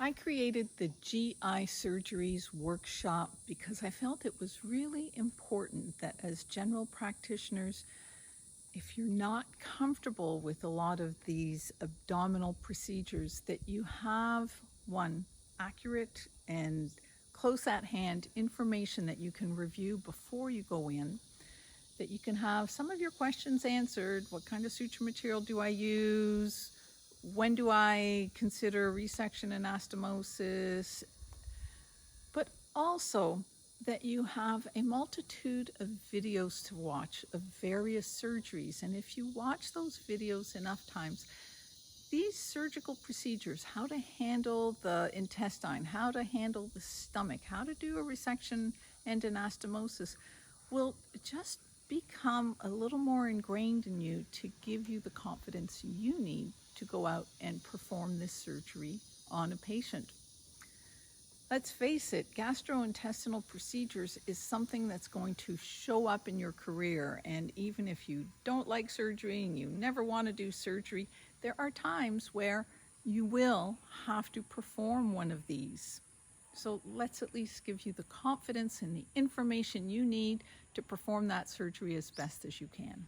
I created the GI Surgeries workshop because I felt it was really important that as general practitioners, if you're not comfortable with a lot of these abdominal procedures, that you have one accurate and close at hand information that you can review before you go in, that you can have some of your questions answered. What kind of suture material do I use? When do I consider resection and anastomosis? But also that you have a multitude of videos to watch of various surgeries. And if you watch those videos enough times, these surgical procedures, how to handle the intestine, how to handle the stomach, how to do a resection and anastomosis, will just become a little more ingrained in you to give you the confidence you need to go out and perform this surgery on a patient. Let's face it, gastrointestinal procedures is something that's going to show up in your career. And even if you don't like surgery and you never want to do surgery, there are times where you will have to perform one of these. So let's at least give you the confidence and the information you need to perform that surgery as best as you can.